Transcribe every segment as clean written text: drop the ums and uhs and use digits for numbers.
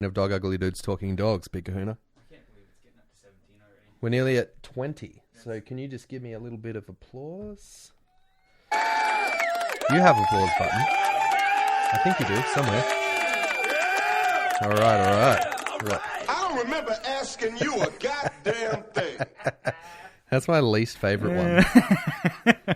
of Dog Ugly Dudes Talking Dogs, Big Kahuna. I can't believe it's getting up to 17 already. We're nearly at 20. So can you just give me a little bit of applause? You have applause button. I think you do, somewhere. All right. I don't remember asking you a goddamn thing. That's my least favorite one.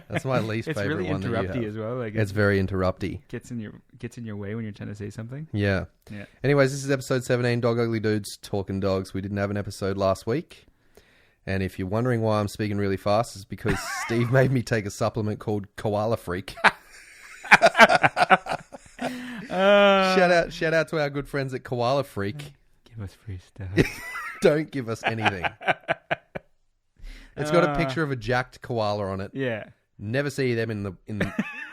That's my least It's favorite really one that you have. interrupty as well. Like It's very interrupty. gets in your way when you're trying to say something. Yeah. Yeah. Anyways, this is episode 17, Dog Ugly Dudes Talking Dogs. We didn't have an episode last week. And if you're wondering why I'm speaking really fast, it's because Steve made me take a supplement called Koala Freak. Shout out to our good friends at Koala Freak. Give us free stuff. Don't give us anything. It's got a picture of a jacked koala on it. Yeah. Never see them in the.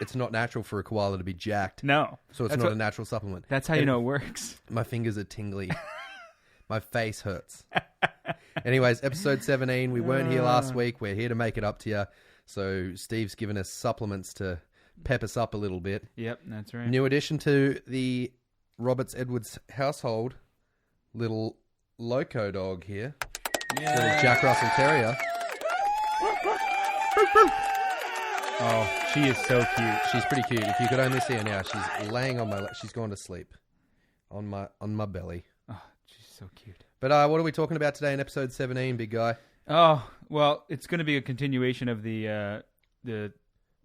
It's not natural for a koala to be jacked. No. So it's not a natural supplement. That's how you know it works. My fingers are tingly. My face hurts. Anyways, episode 17. We weren't here last week. We're here to make it up to you. So Steve's given us supplements to pep us up a little bit. Yep, that's right. New addition to the Roberts Edwards household, little loco dog here. Yeah. Little Jack Russell Terrier. Oh, she is so cute. She's pretty cute. If you could only see her now, she's laying on my lap. She's gone to sleep on my belly. Oh, she's so cute. But what are we talking about today in episode 17, big guy? Oh, well, it's going to be a continuation of the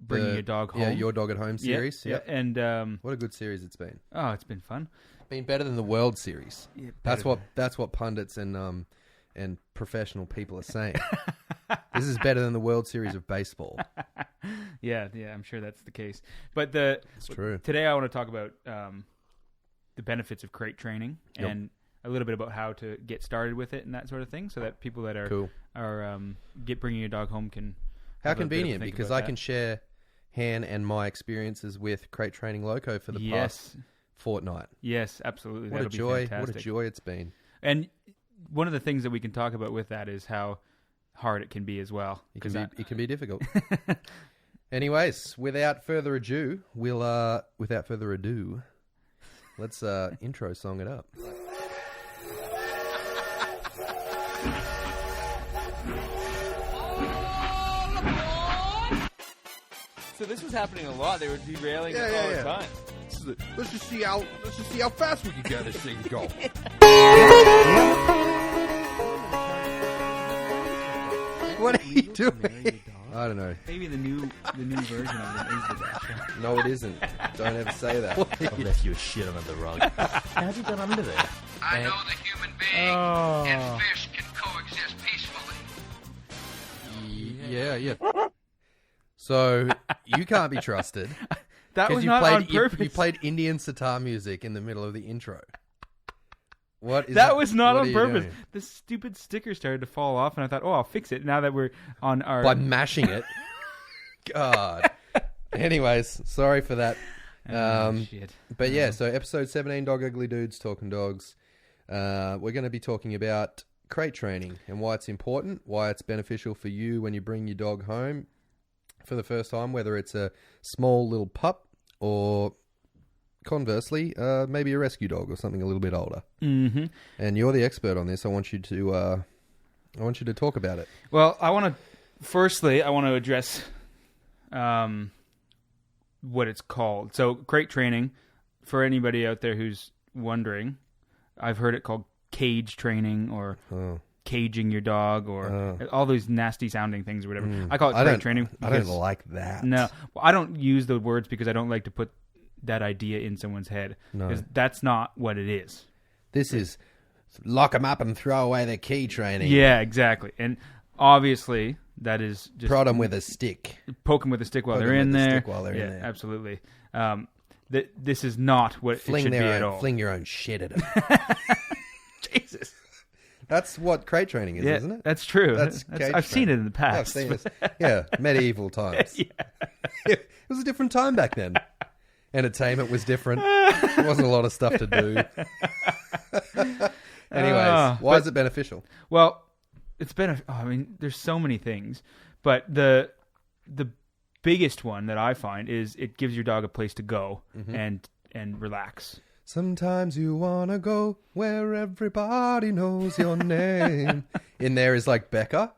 Bringing Your Dog Home. Yeah, Your Dog at Home series. Yeah. And what a good series it's been. oh, it's been fun. Been better than the World Series. Yeah, That's what pundits and professional people are saying. This is better than the World Series of baseball. Yeah, I'm sure that's the case. But It's true. Today I want to talk about the benefits of crate training and a little bit about how to get started with it and that sort of thing, so that people that are Cool. Bringing Your Dog Home can. How have a bit of a convenient, think because about I that. can share Han and my experiences with crate training loco for the past fortnight. Yes, absolutely. What a That'll be joy! fantastic. What a joy it's been. And one of the things that we can talk about with that is how hard it can be as well. It can be difficult. Anyways, without further ado, let's intro song it up. So this was happening a lot. They were derailing it all the time. Let's just see how fast we can get this thing go. What are you doing? I don't know. Maybe the new version of it is the best. No, it isn't. Don't ever say that. I've left you a shit under the rug. How have you got under there? I know the human being and fish can coexist peacefully. Yeah. So you can't be trusted. That was you not played, on purpose. You played Indian sitar music in the middle of the intro. What is That was not what are on you purpose. doing? The stupid sticker started to fall off, and I thought, I'll fix it now that we're on our... By mashing it. God. Anyways, sorry for that. shit. But yeah, so episode 17, Dog Ugly Dudes Talking Dogs. We're going to be talking about crate training and why it's important, why it's beneficial for you when you bring your dog home for the first time, whether it's a small little pup or conversely, maybe a rescue dog or something a little bit older. Mm-hmm. And you're the expert on this. I want you to talk about it. Well, I want to address what it's called. So, crate training, for anybody out there who's wondering, I've heard it called cage training or caging your dog or all those nasty sounding things or whatever. I call it crate training. I don't like that. No, well, I don't use the words because I don't like to put that idea in someone's head. No. Because that's not what it is. This is lock them up and throw away their key training. Yeah, exactly. And obviously, that is just... Prod them with a stick. Poke them with a stick while Poke they're 'em in with a there. stick while they're in there. Absolutely. This is not what it should be at all. Fling your own shit at them. Jesus. That's what crate training is, Yeah, isn't it? That's true. That's cage I've seen it training. in the past. Yeah, I've seen it. Yeah, medieval times. Yeah. It was a different time back then. Entertainment was different. There wasn't a lot of stuff to do. Anyways, why is it beneficial? Well, there's so many things, but the biggest one that I find is it gives your dog a place to go and relax. Sometimes you wanna go where everybody knows your name. In there is like Becca.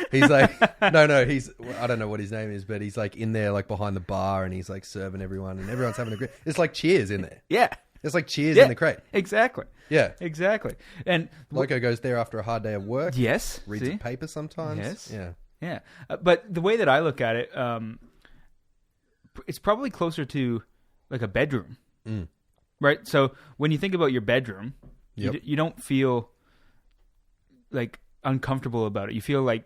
He's like, no, he's, I don't know what his name is, but he's like in there, like behind the bar, and he's like serving everyone, and everyone's having a great. It's like Cheers in there. Yeah. It's like Cheers in the crate. Exactly. Yeah. Exactly. And Loco goes there after a hard day of work. yes, Reads see? a paper sometimes. Yes. Yeah. Yeah. But the way that I look at it, it's probably closer to like a bedroom, right? So when you think about your bedroom, you don't feel like uncomfortable about it. You feel like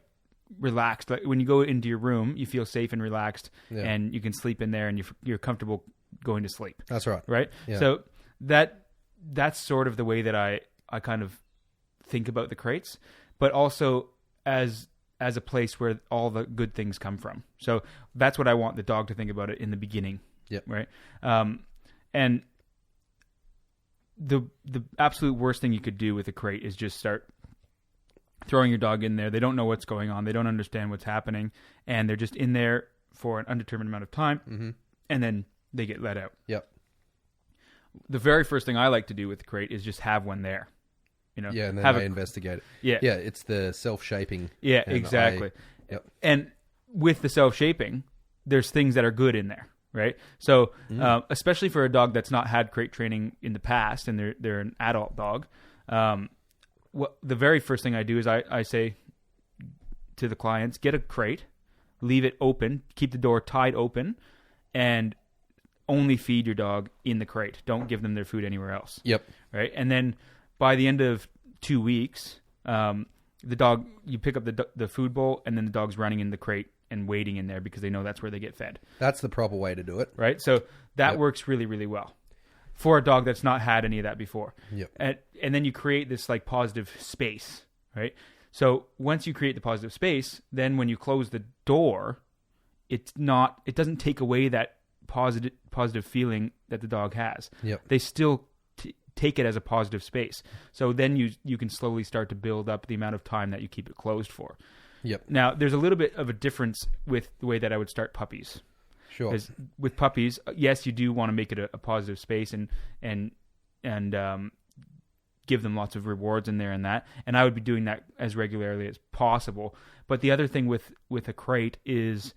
relaxed. Like when you go into your room, you feel safe and relaxed, and you can sleep in there, and you're comfortable going to sleep. That's right. Right. Yeah. So that's sort of the way that I kind of think about the crates, but also as a place where all the good things come from. So that's what I want the dog to think about it in the beginning. Yep. Right. And the absolute worst thing you could do with a crate is just start throwing your dog in there. They don't know what's going on. They don't understand what's happening, and they're just in there for an undetermined amount of time, and then they get let out. Yep. The very first thing I like to do with the crate is just have one there. You know, Yeah, and then have they investigate it. Yeah. Yeah, it's the self-shaping. Yeah, and exactly. Yep. And with the self-shaping, there's things that are good in there, right? So, especially for a dog that's not had crate training in the past, and they're an adult dog, the very first thing I do is I say to the clients, get a crate, leave it open, keep the door tied open, and only feed your dog in the crate. Don't give them their food anywhere else. Yep. Right? And then by the end of 2 weeks, the dog, you pick up the food bowl, and then the dog's running in the crate and waiting in there because they know that's where they get fed. That's the proper way to do it. Right? So that works really, really well for a dog that's not had any of that before. Yep. And then you create this like positive space, right? So once you create the positive space, then when you close the door, it doesn't take away that positive feeling that the dog has. Yep. They still take it as a positive space. So then you can slowly start to build up the amount of time that you keep it closed for. Yep. Now, there's a little bit of a difference with the way that I would start puppies. Sure. Because with puppies, yes, you do want to make it a positive space and give them lots of rewards in there and that. And I would be doing that as regularly as possible. But the other thing with a crate is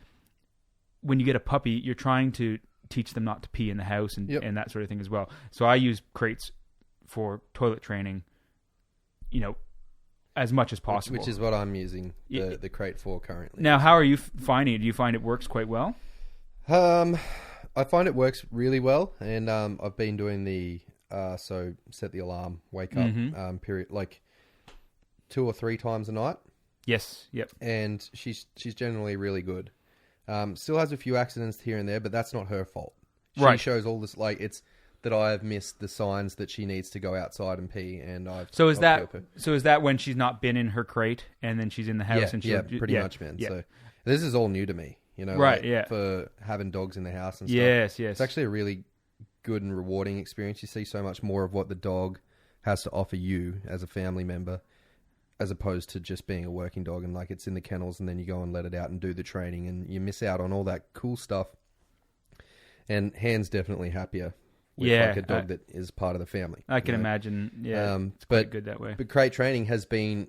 when you get a puppy, you're trying to teach them not to pee in the house and that sort of thing as well. So I use crates for toilet training, as much as possible. Which is what I'm using the crate for currently. Now, how are you finding it? Do you find it works quite well? I find it works really well, and I've been doing the set the alarm, wake up period, like 2 or 3 times a night. Yes. Yep. And she's generally really good. Still has a few accidents here and there, but that's not her fault. She shows all this, like, it's that I have missed the signs that she needs to go outside and pee, and I've is that when she's not been in her crate and then she's in the house and pretty much, man. Yeah. So this is all new to me, right? Like, for having dogs in the house and stuff. Yes. It's actually a really good and rewarding experience. You see so much more of what the dog has to offer you as a family member, as opposed to just being a working dog and like it's in the kennels and then you go and let it out and do the training, and you miss out on all that cool stuff. And Han's definitely happier with like a dog that is part of the family. I can imagine. Yeah, it's quite good that way. But crate training has been,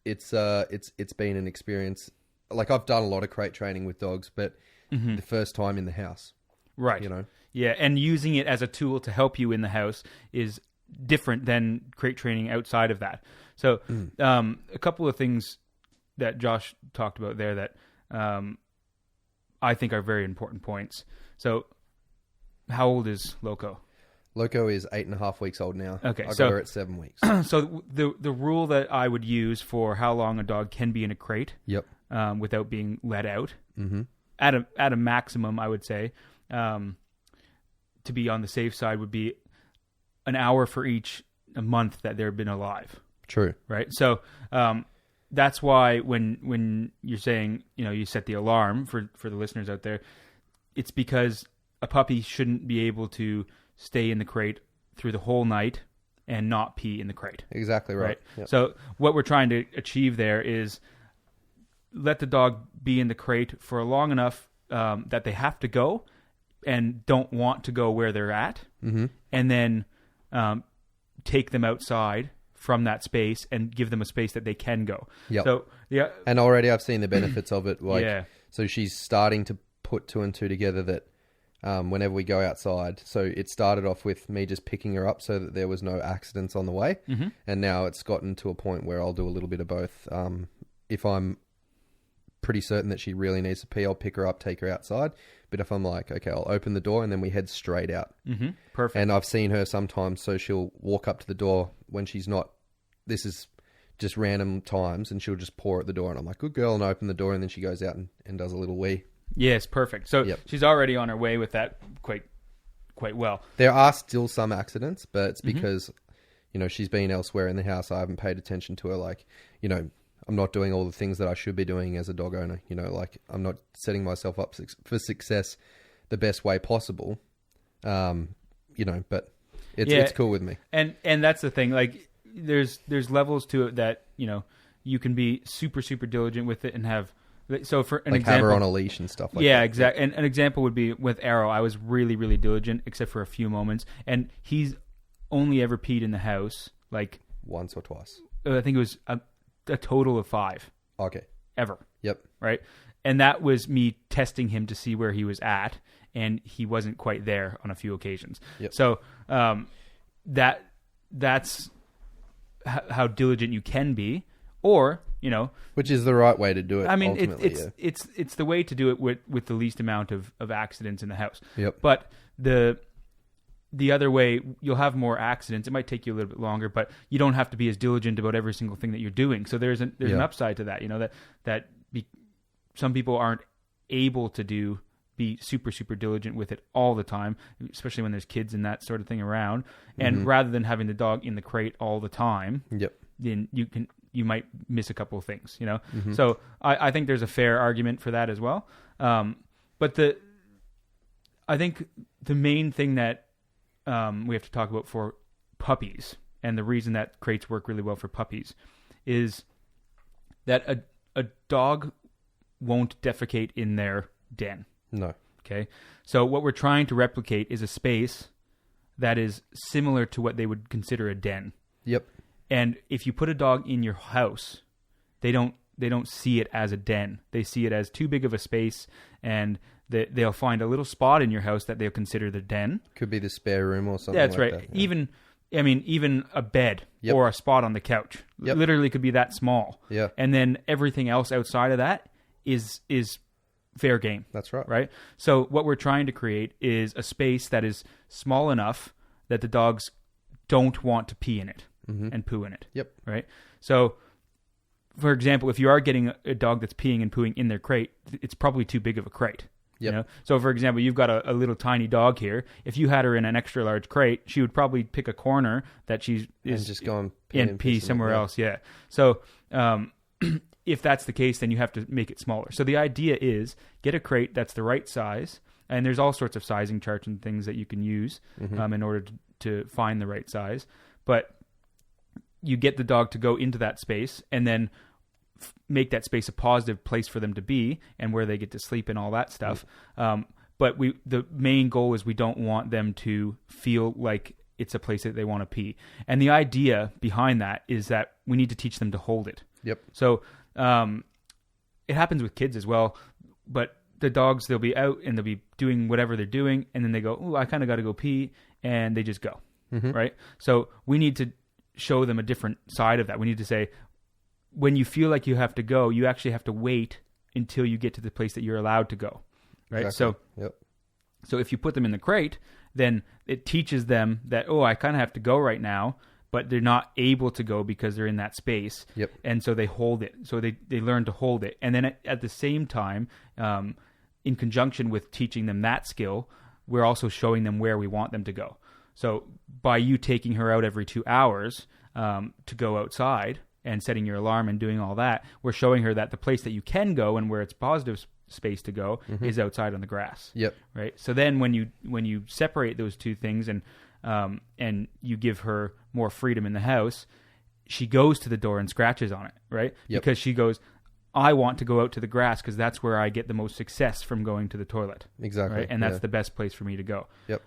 it's been an experience. Like I've done a lot of crate training with dogs, but the first time in the house, right? Yeah, and using it as a tool to help you in the house is different than crate training outside of that. So, a couple of things that Josh talked about there that I think are very important points. So, how old is Loco? Loco is 8.5 weeks old now. Okay, I got her at 7 weeks. So the rule that I would use for how long a dog can be in a crate, without being let out, at a maximum, I would say, to be on the safe side, would be an hour for each a month that they've been alive. True. Right. So that's why when you're saying you set the alarm for the listeners out there, it's because a puppy shouldn't be able to stay in the crate through the whole night and not pee in the crate. Exactly right. Yep. So what we're trying to achieve there is let the dog be in the crate for long enough that they have to go and don't want to go where they're at, and then take them outside from that space and give them a space that they can go. Yep. So yeah, and already I've seen the benefits of it. Like, Yeah. so she's starting to put 2 and 2 together that whenever we go outside, so it started off with me just picking her up so that there was no accidents on the way. Mm-hmm. And now it's gotten to a point where I'll do a little bit of both. If I'm pretty certain that she really needs to pee, I'll pick her up, take her outside. But if I'm like, okay, I'll open the door and then we head straight out. Mm-hmm. Perfect. And I've seen her sometimes, so she'll walk up to the door when she's not, this is just random times, and she'll just paw at the door and I'm like, good girl, and open the door, and then she goes out and does a little wee. Yes, perfect. So she's already on her way with that quite well. There are still some accidents, but it's because, you know, she's been elsewhere in the house. I haven't paid attention to her. Like, you know, I'm not doing all the things that I should be doing as a dog owner. You know, like I'm not setting myself up for success the best way possible. You know, but it's cool with me. And that's the thing. Like there's levels to it that, you know, you can be super, super diligent with it and have. So for an example, have her on a leash and stuff like that. Yeah, exactly. And an example would be with Arrow. I was really, really diligent, except for a few moments. And he's only ever peed in the house like once or twice. I think it was a total of 5. Okay. Ever. Yep. Right. And that was me testing him to see where he was at, and he wasn't quite there on a few occasions. Yep. So that's how diligent you can be, or, you know, which is the right way to do it. I mean, ultimately, it's the way to do it with the least amount of accidents in the house. Yep. But the other way, you'll have more accidents. It might take you a little bit longer, but you don't have to be as diligent about every single thing that you're doing. So there's an upside to that. You know, some people aren't able to be super, super diligent with it all the time, especially when there's kids and that sort of thing around. And rather than having the dog in the crate all the time, then you might miss a couple of things, you know? So I think there's a fair argument for that as well. But I think the main thing that we have to talk about for puppies, and the reason that crates work really well for puppies, is that a dog won't defecate in their den. No. Okay? So what we're trying to replicate is a space that is similar to what they would consider a den. Yep. And if you put a dog in your house, they don't see it as a den. They see it as too big of a space, and they'll find a little spot in your house that they'll consider the den. Could be the spare room or something. That's like right. That, yeah. Even a bed or a spot on the couch literally could be that small. Yeah. And then everything else outside of that is fair game. That's right. Right? So what we're trying to create is a space that is small enough that the dogs don't want to pee in it and poo in it. Yep. Right? So, for example, if you are getting a dog that's peeing and pooing in their crate, it's probably too big of a crate. Yep. You know? So, for example, you've got a little tiny dog here. If you had her in an extra large crate, she would probably pick a corner that and just go and pee somewhere else. Yeah. So, if that's the case, then you have to make it smaller. So the idea is get a crate that's the right size, and there's all sorts of sizing charts and things that you can use in order to find the right size. But you get the dog to go into that space, and then make that space a positive place for them to be, and where they get to sleep and all that stuff. But the main goal is we don't want them to feel like it's a place that they want to pee. And the idea behind that is that we need to teach them to hold it. Yep. So it happens with kids as well, but the dogs, they'll be out and they'll be doing whatever they're doing, and then they go, "Oh, I kind of got to go pee," and they just go. Right? So we need to show them a different side of that. We need to say, when you feel like you have to go, you actually have to wait until you get to the place that you're allowed to go. Right? Exactly. So if you put them in the crate, then it teaches them that, oh, I kind of have to go right now, but they're not able to go because they're in that space. Yep. And so they hold it. So they learn to hold it. And then at the same time, in conjunction with teaching them that skill, we're also showing them where we want them to go. So by you taking her out every 2 hours to go outside and setting your alarm and doing all that, we're showing her that the place that you can go and where it's positive space to go is outside on the grass. Yep. Right. So then when you separate those two things and you give her more freedom in the house, she goes to the door and scratches on it. Right. Yep. Because she goes, I want to go out to the grass because that's where I get the most success from going to the toilet. Exactly. Right. And that's the best place for me to go. Yep.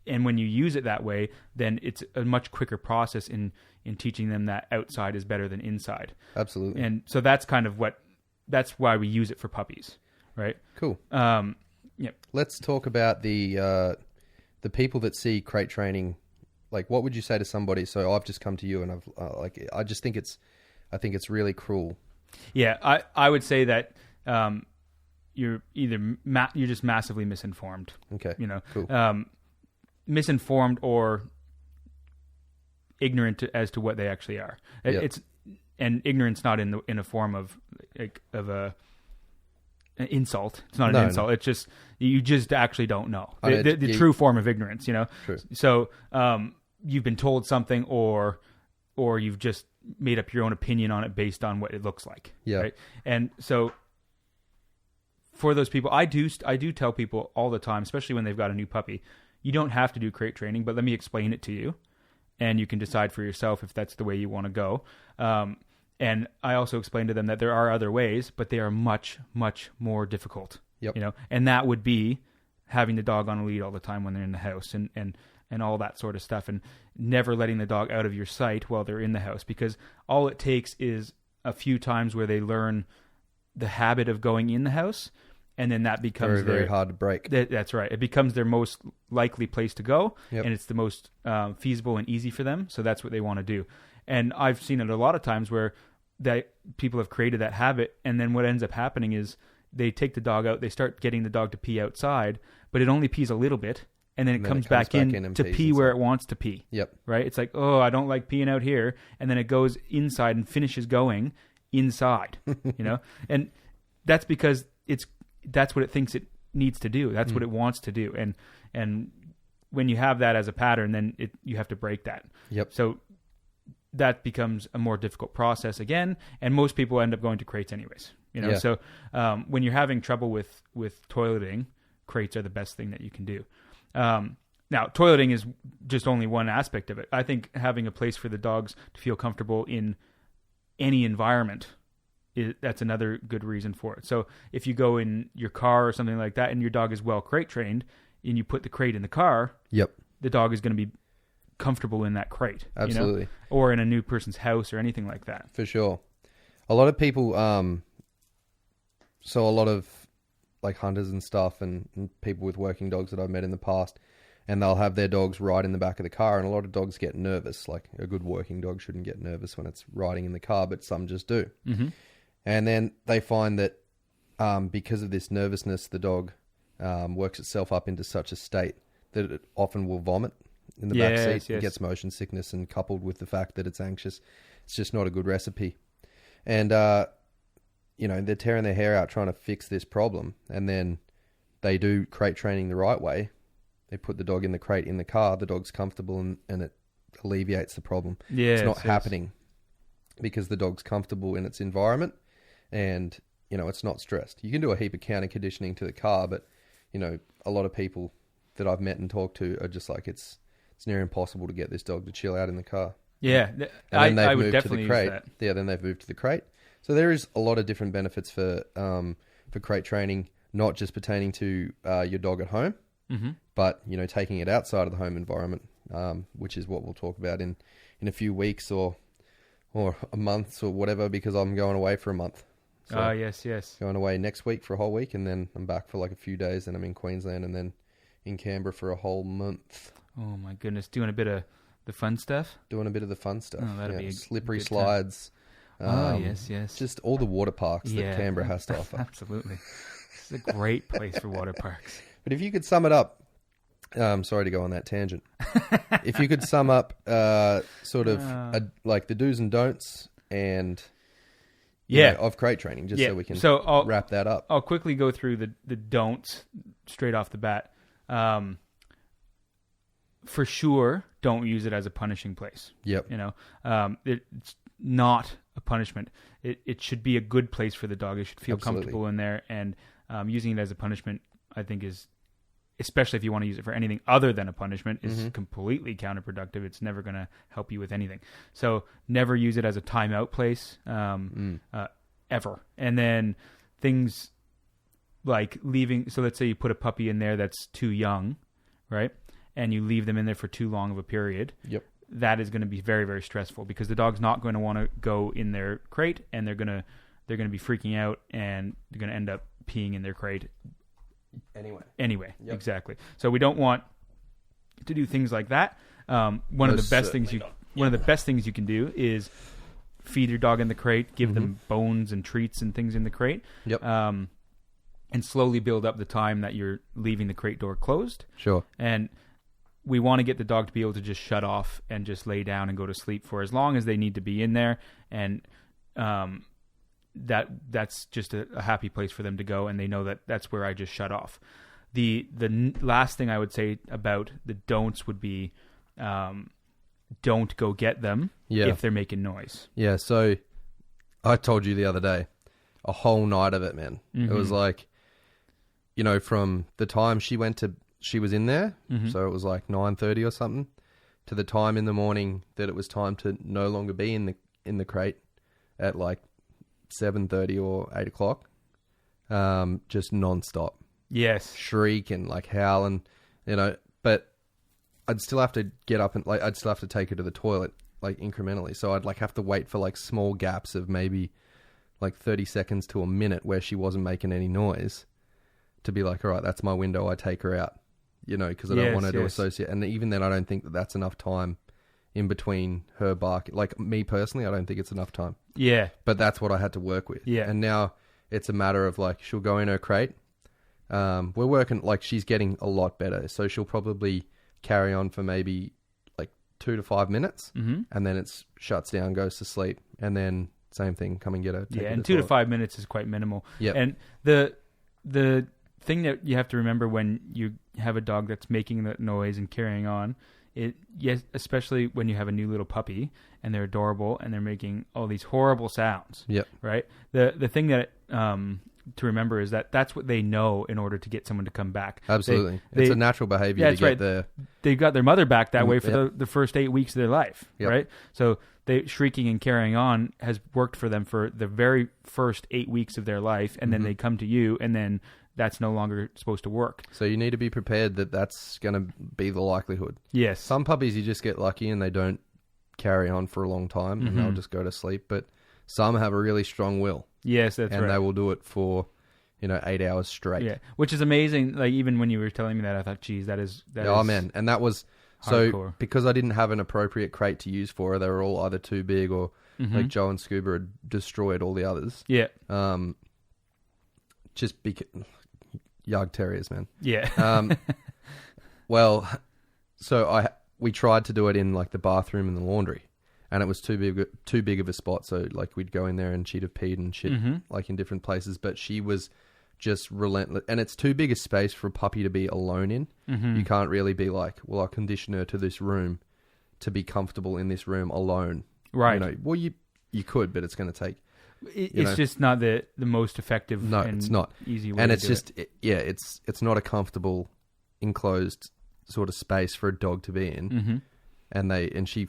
And when you use it that way, then it's a much quicker process in teaching them that outside is better than inside. Absolutely. And so that's kind of that's why we use it for puppies, right? Cool. Yeah. Let's talk about the people that see crate training. Like, what would you say to somebody? So I've just come to you, and I just think it's really cruel. Yeah, I would say that you're you're just massively misinformed. Okay. Cool. Misinformed or ignorant as to what they actually are. Yep. And ignorance not in a form of an insult. It's not an insult. No. It's just you just actually don't know the true form of ignorance. True. So you've been told something, or you've just made up your own opinion on it based on what it looks like. Yeah. Right? And so for those people, I do tell people all the time, especially when they've got a new puppy, you don't have to do crate training, but let me explain it to you, and you can decide for yourself if that's the way you want to go. And I also explain to them that there are other ways, but they are much, much more difficult. Yep. And that would be having the dog on a lead all the time when they're in the house, and all that sort of stuff, and never letting the dog out of your sight while they're in the house, because all it takes is a few times where they learn the habit of going in the house, and then that becomes very, very hard to break. That's right. It becomes their most likely place to go, Yep. and it's the most feasible and easy for them, so that's what they want to do. And I've seen it a lot of times where people have created that habit, and then what ends up happening is they take the dog out, they start getting the dog to pee outside, but it only pees a little bit, and then it comes back in to pee where it wants to pee. Yep. Right? It's like, oh, I don't like peeing out here, and then it goes inside and finishes going inside, And that's because that's what it thinks it needs to do. That's what it wants to do. And when you have that as a pattern, then you have to break that. Yep. So that becomes a more difficult process again, and most people end up going to crates anyways. Yeah. So when you're having trouble with toileting, crates are the best thing that you can do. Now, toileting is just only one aspect of it. I think having a place for the dogs to feel comfortable in any environment, that's another good reason for it. So if you go in your car or something like that, and your dog is well crate trained, and you put the crate in the car, Yep. the dog is going to be comfortable in that crate. Absolutely. Or in a new person's house or anything like that. For sure. A lot of people, so a lot of like hunters and stuff, and people with working dogs that I've met in the past, and they'll have their dogs ride in the back of the car, and a lot of dogs get nervous. Like, a good working dog shouldn't get nervous when it's riding in the car, but some just do. Mm-hmm. And then they find that because of this nervousness, the dog works itself up into such a state that it often will vomit in the back seat. It gets motion sickness, and coupled with the fact that it's anxious, it's just not a good recipe. And they're tearing their hair out trying to fix this problem, and then they do crate training the right way. They put the dog in the crate in the car, the dog's comfortable, and it alleviates the problem. It's not happening because the dog's comfortable in its environment, and it's not stressed. You can do a heap of counter conditioning to the car, but a lot of people that I've met and talked to are just like, it's near impossible to get this dog to chill out in the car. Yeah, I would definitely use that. Yeah, then they've moved to the crate. So there is a lot of different benefits for crate training, not just pertaining to your dog at home, but taking it outside of the home environment, which is what we'll talk about in a few weeks or a month or whatever, because I'm going away for a month. So yes. Going away next week for a whole week, and then I'm back for like a few days, and I'm in Queensland, and then in Canberra for a whole month. Oh my goodness, doing a bit of the fun stuff? Doing a bit of the fun stuff. Oh, that'd be a slippery good slides. Yes. Just all the water parks that Canberra has to offer. Absolutely. It's a great place for water parks. But if you could sum it up, sorry to go on that tangent. If you could sum up like the do's and don'ts and of crate training, just so we can wrap that up. I'll quickly go through the don'ts straight off the bat. For sure, don't use it as a punishing place. Yep. It's not a punishment. It should be a good place for the dog. It should feel comfortable in there, and using it as a punishment, I think, is, especially if you want to use it for anything other than a punishment, is completely counterproductive. It's never going to help you with anything. So never use it as a timeout place, ever. And then things like leaving. So let's say you put a puppy in there that's too young, right? and you leave them in there for too long of a period, Yep. that is going to be very, very stressful because the dog's not going to want to go in their crate, and they're going to be freaking out, and they're going to end up peeing in their crate anyway. Yep. Exactly. So we don't want to do things like that. One of the best things you can do is feed your dog in the crate, give them bones and treats and things in the crate. Yep. And slowly build up the time that you're leaving the crate door closed. Sure. And we want to get the dog to be able to just shut off and just lay down and go to sleep for as long as they need to be in there. And that's just a happy place for them to go, and they know that that's where I just shut off. The last thing I would say about the don'ts would be don't go get them if they're making noise. Yeah, so I told you the other day, a whole night of it, man. It was like, from the time she was in there, so it was like 9:30 or something, to the time in the morning that it was time to no longer be in the crate at like 7:30 or 8 o'clock, just nonstop. Yes. Shriek and like howl and, but I'd still have to get up and I'd still have to take her to the toilet like incrementally. So I'd like have to wait for like small gaps of maybe like 30 seconds to a minute where she wasn't making any noise to be like, all right, that's my window. I take her out, because I don't want her to associate. And even then I don't think that that's enough time in between her bark. Like me personally, I don't think it's enough time. Yeah. But that's what I had to work with. Yeah. And now it's a matter of like, she'll go in her crate. We're working, like she's getting a lot better. So she'll probably carry on for maybe like 2 to 5 minutes. And then it shuts down, goes to sleep. And then same thing, come and get her. Yeah, and 2 to 5 minutes is quite minimal. Yeah. And the thing that you have to remember when you have a dog that's making that noise and carrying on, especially when you have a new little puppy and they're adorable and they're making all these horrible sounds. Yep. Right? The thing that to remember is that that's what they know in order to get someone to come back. Absolutely. It's a natural behavior to get there. They got their mother back that way for the first 8 weeks of their life, right? So they shrieking and carrying on has worked for them for the very first 8 weeks of their life, and then they come to you, and then that's no longer supposed to work. So you need to be prepared that that's going to be the likelihood. Yes. Some puppies you just get lucky and they don't carry on for a long time and they'll just go to sleep, but some have a really strong will. Yes, that's right. And they will do it for, 8 hours straight. Yeah, which is amazing. Like, even when you were telling me that, I thought, geez, that is man. And that was, hardcore. So because I didn't have an appropriate crate to use for her, they were all either too big or like Joe and Scuba had destroyed all the others. Yeah. Just because... Yard terriers, man. Yeah. Well, so we tried to do it in like the bathroom and the laundry, and it was too big of a spot. So like we'd go in there and she'd have peed and shit like in different places, but she was just relentless. And it's too big a space for a puppy to be alone in. You can't really be like, well, I'll condition her to this room to be comfortable in this room alone. Right. Well, you could, but it's going to take. It's just not the most effective. No, and it's not easy way. And to it's do just it. It's not a comfortable enclosed sort of space for a dog to be in. And she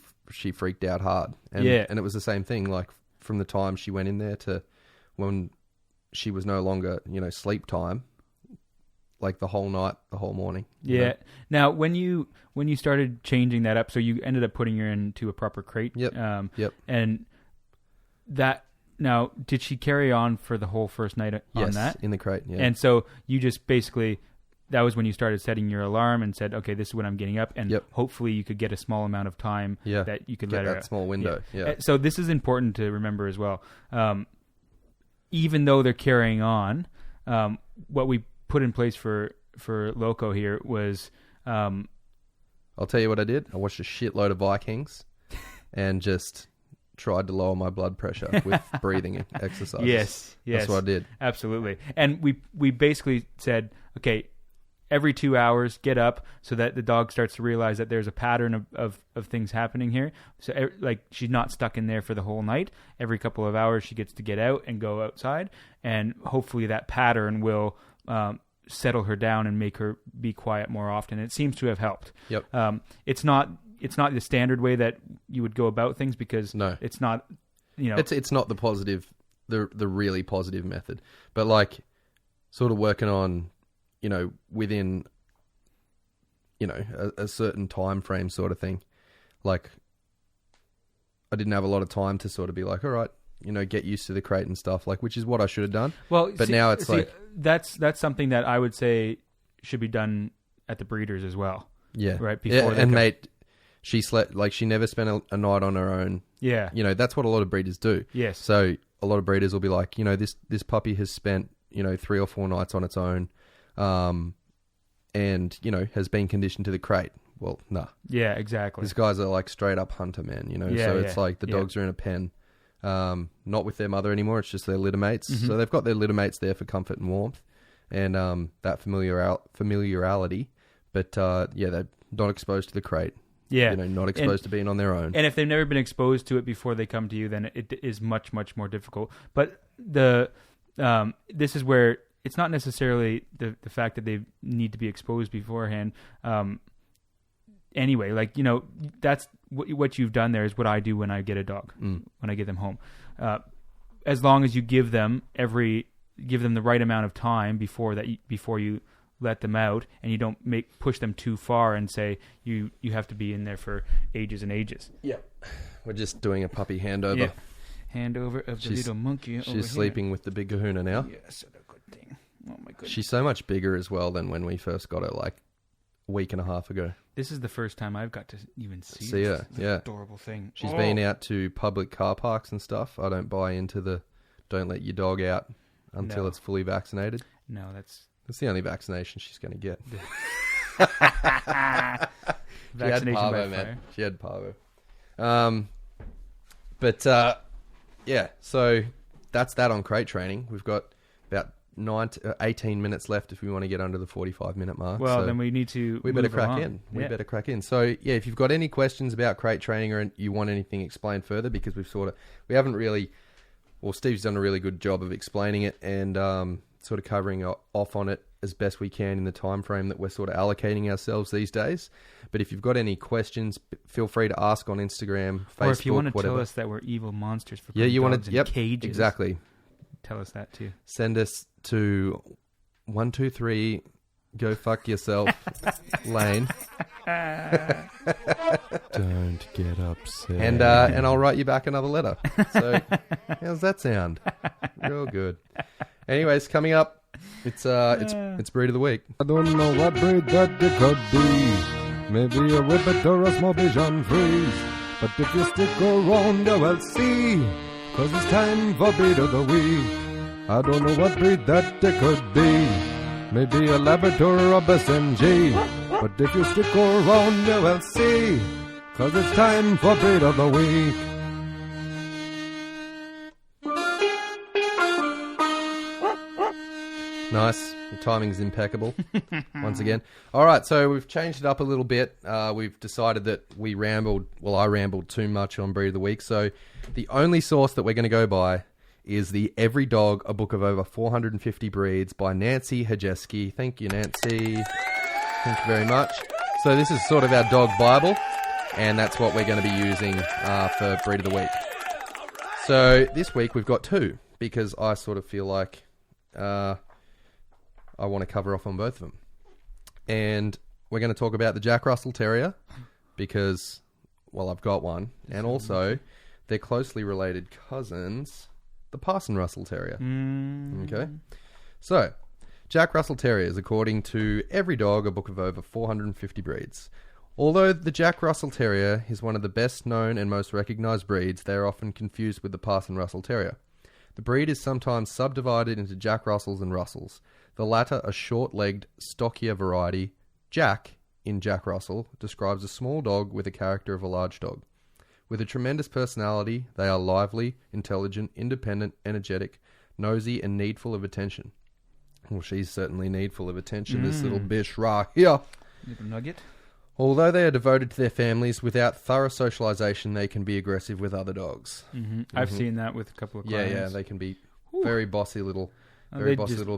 freaked out hard. And and it was the same thing. Like from the time she went in there to when she was no longer sleep time. Like the whole night, the whole morning. Yeah. Now, when you started changing that up, so you ended up putting her into a proper crate. Yep. Yep. And that. Now, did she carry on for the whole first night on that? In the crate, yeah. And so you just basically, that was when you started setting your alarm and said, okay, this is when I'm getting up, and hopefully you could get a small amount of time that you could get let her that small window. Yeah. So this is important to remember as well. Even though they're carrying on, what we put in place for Loco here was... I'll tell you what I did. I watched a shitload of Vikings and just... tried to lower my blood pressure with breathing exercises. Yes. That's what I did. Absolutely. And we basically said, okay, every 2 hours, get up so that the dog starts to realize that there's a pattern of things happening here. So like she's not stuck in there for the whole night. Every couple of hours she gets to get out and go outside, and hopefully that pattern will settle her down and make her be quiet more often. It seems to have helped. Yep. It's not the standard way that you would go about things, because it's not, it's not the positive, the really positive method, but like sort of working on, within, a certain time frame sort of thing. Like, I didn't have a lot of time to sort of be like, all right, get used to the crate and stuff, like, which is what I should have done. Well, but now it's like that's something that I would say should be done at the breeders as well. Yeah, right. Before mate, she slept like she never spent a night on her own. Yeah, that's what a lot of breeders do. Yes. So a lot of breeders will be like, this puppy has spent 3 or 4 nights on its own, and has been conditioned to the crate. Well, nah. Yeah, exactly. These guys are like straight up hunter men, so it's like the dogs are in a pen, not with their mother anymore. It's just their litter mates. Mm-hmm. So they've got their litter mates there for comfort and warmth, and that familiarity. But they're not exposed to the crate. Yeah, not exposed to being on their own. And if they've never been exposed to it before they come to you, then it is much, much more difficult. But this is where it's not necessarily the fact that they need to be exposed beforehand. Anyway, like, that's what you've done there is what I do when I get a dog, when I get them home. As long as you give them the right amount of time before you let them out, and you don't push them too far and say you have to be in there for ages and ages. Yeah, we're just doing a puppy handover. Yeah. Handover of the little monkey. She's sleeping with the big Kahuna now. Yes, a good thing. Oh my goodness. She's so much bigger as well than when we first got her, like a week and a half ago. This is the first time I've got to even see her. Yeah, adorable thing. She's been out to public car parks and stuff. I don't buy into don't let your dog out until it's fully vaccinated. No, that's the only vaccination she's going to get. Vaccination parvo, by man. fire. She had parvo. So that's that on crate training. We've got about 18 minutes left if we want to get under the 45-minute mark. Well, so then we need to we better move crack along. in. We better crack in. So, yeah, if you've got any questions about crate training or you want anything explained further, because we haven't really... Well, Steve's done a really good job of explaining it and sort of covering off on it as best we can in the time frame that we're sort of allocating ourselves these days. But if you've got any questions, feel free to ask on Instagram, Facebook, or if you want to whatever. tell us that we're evil monsters for putting dogs in cages, exactly. Tell us that too. Send us to 123 Go Fuck Yourself Lane. Don't get upset. And I'll write you back another letter. So how's that sound? Real good. Anyways, coming up, it's breed of the week. I don't know what breed that it could be. Maybe a Whippet or a small Bichon Frise. But if you stick around, you will see. 'Cause it's time for breed of the week. I don't know what breed that it could be. Maybe a Labrador or a BSMG. But if you stick around, you will see. 'Cause it's time for breed of the week. Nice. Your timing's impeccable. Once again. All right, so we've changed it up a little bit. We've decided that I rambled too much on Breed of the Week. So the only source that we're going to go by is the Every Dog, a book of over 450 breeds by Nancy Hajeski. Thank you, Nancy. Thank you very much. So this is sort of our dog Bible, and that's what we're going to be using for Breed of the Week. So this week we've got 2, because I sort of feel like I want to cover off on both of them. And we're going to talk about the Jack Russell Terrier, because, well, I've got one. And also, they're closely related cousins, the Parson Russell Terrier. Okay? So, Jack Russell Terriers, according to Every Dog, a book of over 450 breeds. Although the Jack Russell Terrier is one of the best known and most recognised breeds, they are often confused with the Parson Russell Terrier. The breed is sometimes subdivided into Jack Russells and Russells. The latter, a short-legged, stockier variety. Jack, in Jack Russell, describes a small dog with the character of a large dog. With a tremendous personality, they are lively, intelligent, independent, energetic, nosy, and needful of attention. Well, she's certainly needful of attention, this little bish right here. Little nugget. Although they are devoted to their families, without thorough socialization, they can be aggressive with other dogs. I've seen that with a couple of clients. Yeah, they can be very bossy little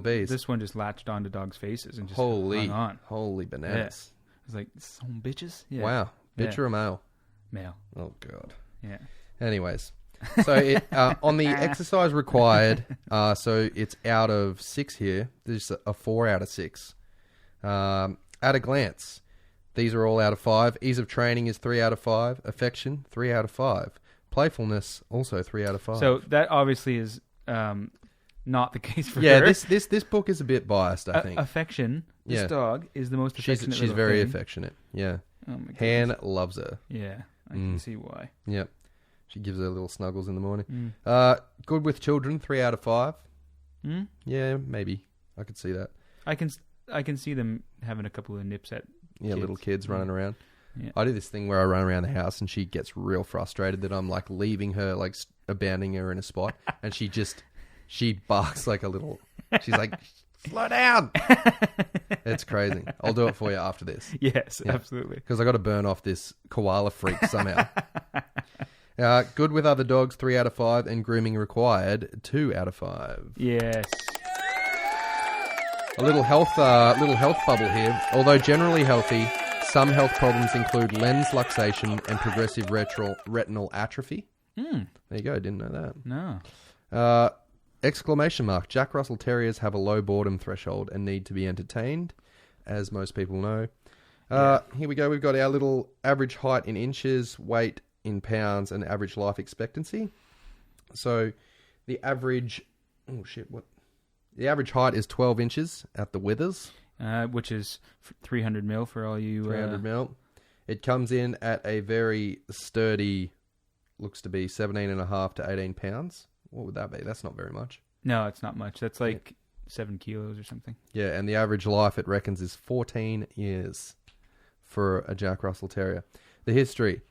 bees. This one just latched onto dogs' faces and just Holy Yeah. bananas. It's like, some bitches? Yeah. Wow. Bitch or a male? Male. Oh, God. Yeah. Anyways. So on the exercise required, so it's out of 6 here. There's a 4 out of 6. At a glance, These are all out of 5. Ease of training is 3 out of 5. Affection, 3 out of 5. Playfulness, also 3 out of 5. So that obviously is not the case for yeah, her. this book is a bit biased, I think. Affection. This dog is the most affectionate. She's very affectionate. Yeah. Oh my goodness. Han loves her. Yeah, I can see why. Yep. She gives her little snuggles in the morning. Mm. Good with children, 3 out of 5. Mm? Yeah, maybe. I could see that. I can see them having a couple of nips at little kids running around. Yeah. I do this thing where I run around the house and she gets real frustrated that I'm like leaving her, like abandoning her in a spot, and she barks like a little. She's like, slow down. It's crazy. I'll do it for you after this. Yes, absolutely. Because I got to burn off this koala freak somehow. Good with other dogs, 3 out of 5, and grooming required, 2 out of 5. Yes. A little health bubble here. Although generally healthy, some health problems include lens luxation and progressive retinal atrophy. There you go. Didn't know that. No. Exclamation mark. Jack Russell Terriers have a low boredom threshold and need to be entertained, as most people know. Here we go. We've got our little average height in inches, weight in pounds, and average life expectancy. So the average... Oh, shit. What? The average height is 12 inches at the withers. Which is 300 mil for all you... 300 mil. It comes in at a very sturdy, looks to be 17.5 to 18 pounds. What would that be? That's not very much. No, it's not much. That's like 7 kilos or something. Yeah, and the average life, it reckons, is 14 years for a Jack Russell Terrier. The history.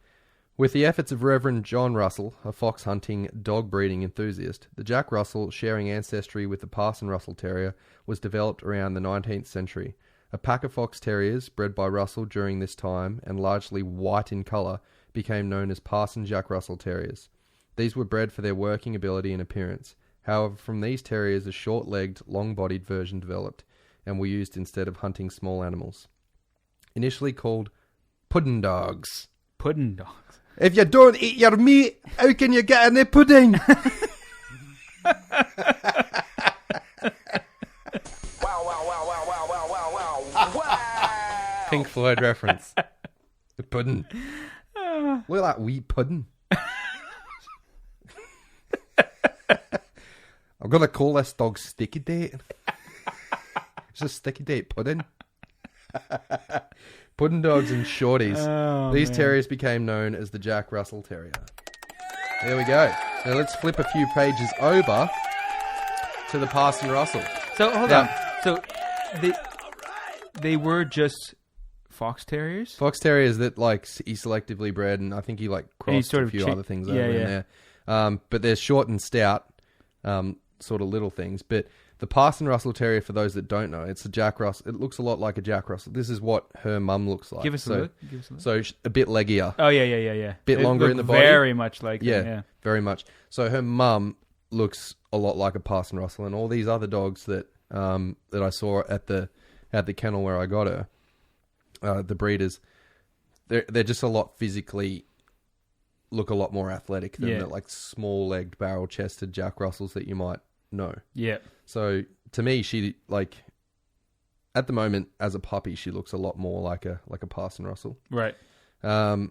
With the efforts of Reverend John Russell, a fox hunting dog breeding enthusiast, the Jack Russell, sharing ancestry with the Parson Russell Terrier, was developed around the 19th century. A pack of fox terriers, bred by Russell during this time and largely white in colour, became known as Parson Jack Russell Terriers. These were bred for their working ability and appearance. However, from these terriers a short-legged, long-bodied version developed, and were used instead of hunting small animals. Initially called puddin' dogs. Puddin' dogs. If you don't eat your meat, how can you get any pudding? Pink Floyd reference. The pudding. Look at that wee pudding. I'm going to call this dog Sticky Date. It's a Sticky Date pudding. Pudding dogs and shorties. These terriers became known as the Jack Russell Terrier. There we go. Now let's flip a few pages over to the Parson Russell. So hold on. So they were just fox terriers? Fox terriers that like he selectively bred, and I think he like crossed sort a of few other things over in there. But they're short and stout, sort of little things. But the Parson Russell Terrier, for those that don't know, it's a Jack Russell. It looks a lot like a Jack Russell. This is what her mum looks like. Give us a look. So a bit leggier. Oh, yeah. Bit longer in the body. Very much like them, yeah, very much. So her mum looks a lot like a Parson Russell, and all these other dogs that I saw at the kennel where I got her, the breeders, they're just a lot physically look a lot more athletic than the like small-legged, barrel-chested Jack Russells that you might know. Yeah. So to me, she like at the moment as a puppy, she looks a lot more like a Parson Russell. Right. And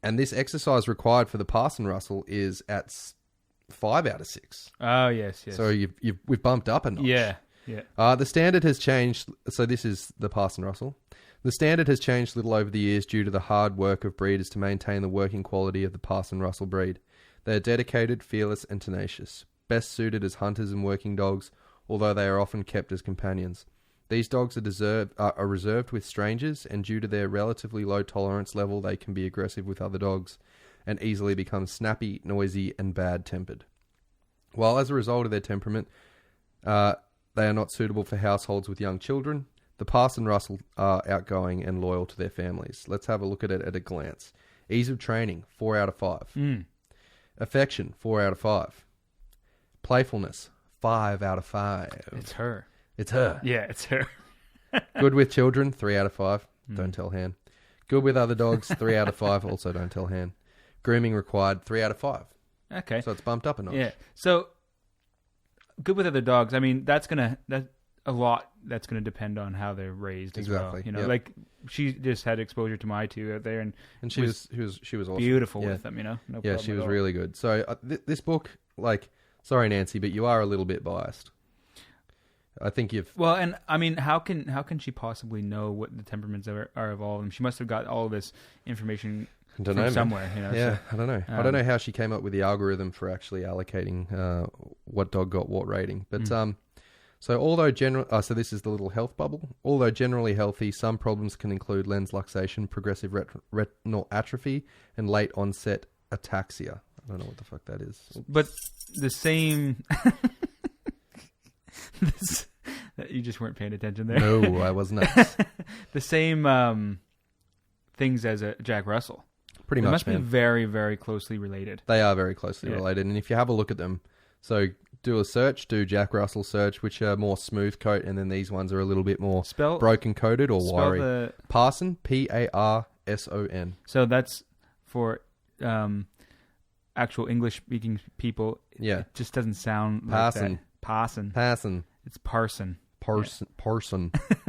this exercise required for the Parson Russell is at 5 out of 6. Oh yes. So we've bumped up a notch. Yeah. The standard has changed. So this is the Parson Russell. The standard has changed little over the years due to the hard work of breeders to maintain the working quality of the Parson Russell breed. They are dedicated, fearless, and tenacious. Best suited as hunters and working dogs, although they are often kept as companions. These dogs are reserved with strangers, and due to their relatively low tolerance level, they can be aggressive with other dogs and easily become snappy, noisy, and bad-tempered. While as a result of their temperament, they are not suitable for households with young children, the Parson Russell are outgoing and loyal to their families. Let's have a look at it at a glance. Ease of training, 4 out of 5. Affection, 4 out of 5. Playfulness, 5 out of 5. It's her. It's her. Yeah, it's her. Good with children, 3 out of 5. Don't tell Han. Good with other dogs, 3 out of 5. Also don't tell Han. Grooming required, 3 out of 5. Okay. So it's bumped up a notch. Yeah. So good with other dogs. I mean, a lot that's going to depend on how they're raised as well. Exactly, You know, yep. like she just had exposure to my two out there, and she was awesome. beautiful Yeah. with them. You know, no Yeah, problem she at was all. really good. So this book, like, sorry Nancy, but you are a little bit biased. I think you've Well, and I mean, how can she possibly know what the temperaments are of all of them? She must have got all this information Don't from know, man. somewhere. You know, Yeah, so, I don't know. I don't know how she came up with the algorithm for actually allocating what dog got what rating. But so although so this is the little health bubble. Although generally healthy, some problems can include lens luxation, progressive retinal atrophy, and late onset ataxia. I don't know what the fuck that is. but the same. You just weren't paying attention there. No, I was not. The same things as a Jack Russell. Pretty They much, must be man. very, very closely related. They are very closely Yeah. related. And if you have a look at them, so do a search, do Jack Russell search, which are more smooth coat, and then these ones are a little bit more Spell broken coated or spell wiry. the. Parson, Parson. So that's for actual English speaking people. Yeah. It just doesn't sound like Parson. that. Parson. Parson. It's parson. Parson.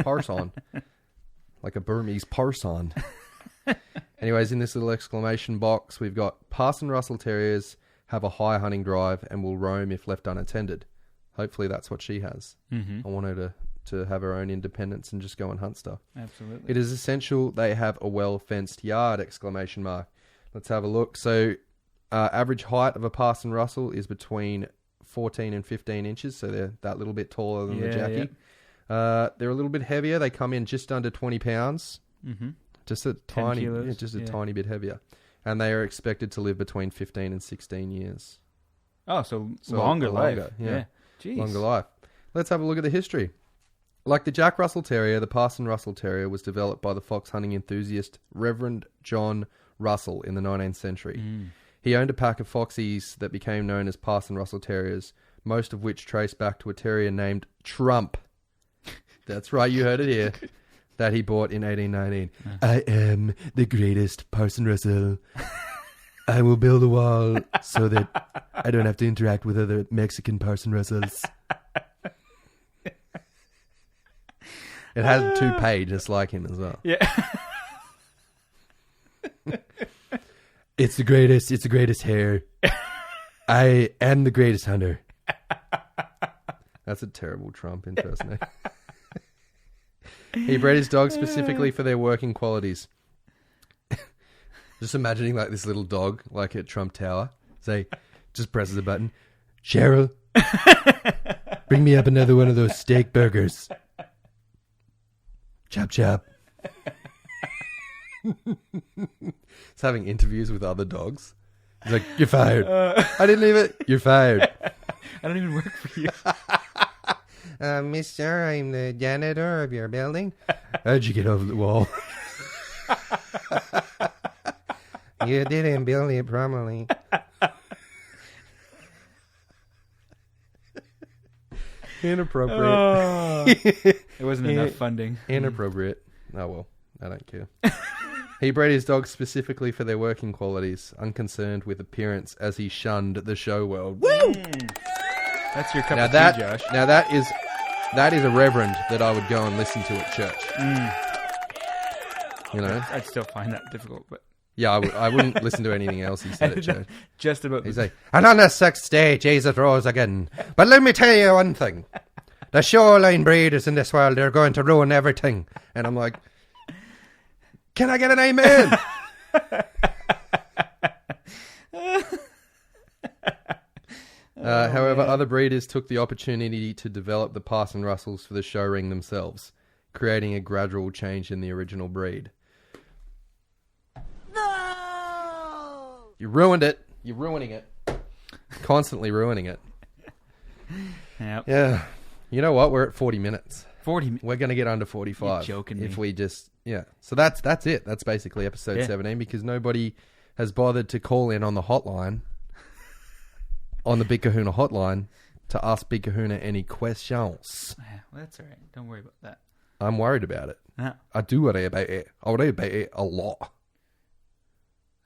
Parson. Like a Burmese parson. Anyways, in this little exclamation box, we've got Parson Russell Terriers have a high hunting drive and will roam if left unattended. Hopefully that's what she has. Mm-hmm. I want her to have her own independence and just go and hunt stuff. Absolutely. It is essential they have a well-fenced yard, exclamation mark. Let's have a look. So average height of a Parson Russell is between 14 and 15 inches, so they're that little bit taller than the Jackie. Yeah. They're a little bit heavier. They come in just under 20 pounds, Mm-hmm. just a 10 tiny, kilos, yeah, just a yeah. tiny bit heavier. And they are expected to live between 15 and 16 years. Oh, so So longer life. longer, yeah. Jeez. Longer life. Let's have a look at the history. Like the Jack Russell Terrier, the Parson Russell Terrier was developed by the fox hunting enthusiast Reverend John Russell in the 19th century. He owned a pack of foxies that became known as Parson Russell Terriers, most of which trace back to a terrier named Trump. That's right, you heard it here. That he bought in 1819. I am the greatest Parson Russell. I will build a wall so that I don't have to interact with other Mexican Parson Russells. It has a toupee just like him as well. Yeah. It's the greatest hair. I am the greatest hunter. That's a terrible Trump impersonation. He bred his dogs specifically for their working qualities. Just imagining like this little dog, like at Trump Tower, say, just presses a button. Cheryl, bring me up another one of those steak burgers. Chop chop. He's having interviews with other dogs. He's like, you're fired. I didn't leave it. You're fired. I don't even work for you. Mister, I'm the janitor of your building. How'd you get over the wall? You didn't build it properly. Inappropriate. It wasn't enough funding. Inappropriate. Oh well, I don't care. He bred his dogs specifically for their working qualities, unconcerned with appearance as he shunned the show world. Woo! That's your cup Now of that, tea, Josh. now that is a reverend that I would go and listen to at church. You know? I'd still find that difficult, but Yeah, I wouldn't listen to anything else he said at church. just about. He's like, and on the sixth day, Jesus rose again. But let me tell you one thing. The shoreline breeders in this world, they're going to ruin everything. And I'm like, can I get an amen? However, other breeders took the opportunity to develop the Parson Russells for the show ring themselves, creating a gradual change in the original breed. No! You ruined it. You're ruining it. Constantly ruining it. Yep. Yeah. You know what? We're at 40 minutes. 40. We're going to get under 45. You're joking if me. we just, yeah. So that's it. That's basically episode 17 because nobody has bothered to call in on the hotline, on the Big Kahuna hotline, to ask Big Kahuna any questions. Yeah, well, that's all right. Don't worry about that. I'm worried about it. No, I do worry about it. I worry about it a lot.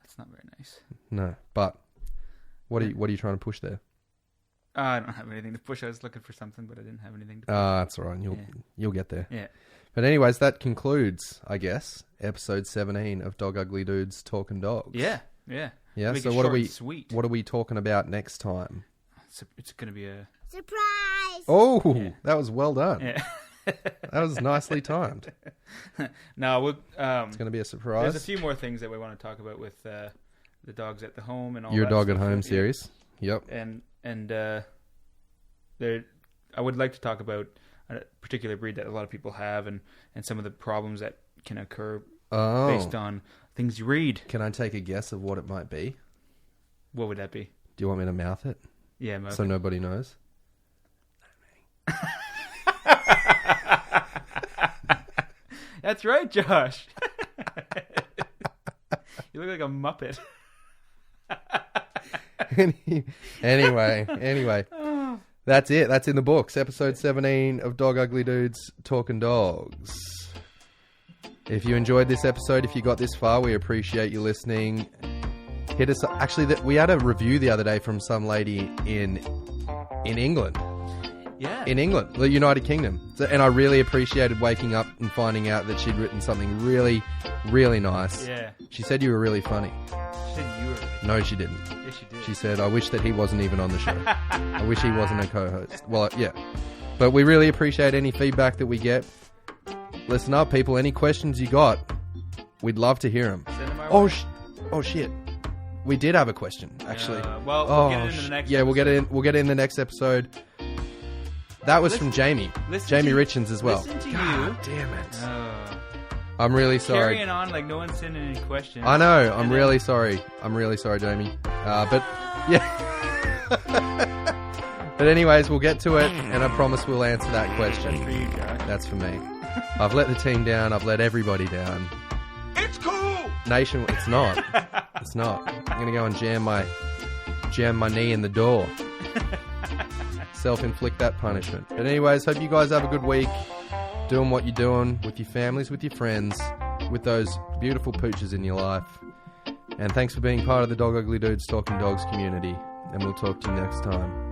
that's not very nice. No, but what are you trying to push there? I don't have anything to push. I was looking for something, but I didn't have anything to push. That's all right. You'll get there. Yeah. But anyways, that concludes, I guess, episode 17 of Dog Ugly Dudes Talking Dogs. Yeah. Yeah. Make So it what short are we? and sweet. What are we talking about next time? It's going to be a Surprise! Oh, Yeah. That was well done. yeah. That was nicely timed. No, we'll, It's going to be a surprise. there's a few more things that we want to talk about with the dogs at the home and all Your that Dog at stuff. Home Yeah. series. Yep. And there, I would like to talk about a particular breed that a lot of people have and some of the problems that can occur based on things you read. Can I take a guess of what it might be? What would that be? Do you want me to mouth it Yeah, so nobody knows? That's right, Josh. You look like a Muppet. Anyway. That's it. That's in the books. Episode 17 of Dog Ugly Dudes Talking Dogs. If you enjoyed this episode, if you got this far, we appreciate you listening. Hit us up. Actually, we had a review the other day from some lady in England. Yeah. In England, the United Kingdom. And I really appreciated waking up and finding out that she'd written something really, really nice. Yeah. She said you were really funny. She said you were. No, she didn't. Yes, she did. She said, I wish that he wasn't even on the show. I wish he wasn't a co-host. Well, yeah. But we really appreciate any feedback that we get. Listen up, people. Any questions you got, we'd love to hear them. Send them our Oh, way. oh shit. We did have a question, actually. We'll get it in the next yeah, episode. we'll get it in the next episode. That was from Jamie. Jamie Richens as well. Listen to God you. damn it. Oh. I'm really sorry. Carrying on like no one's sending any questions. I know. I'm And really sorry. I'm really sorry, Jamie. But yeah. But anyways, we'll get to it, and I promise we'll answer that question. For you, Josh. That's for me. I've let the team down. I've let everybody down. It's cool! Nation, it's not. It's not. I'm gonna go and jam my knee in the door. Self-inflict that punishment. But anyways, hope you guys have a good week. Doing what you're doing with your families, with your friends, with those beautiful pooches in your life. And thanks for being part of the Dog Ugly Dudes Talking Dogs community. And we'll talk to you next time.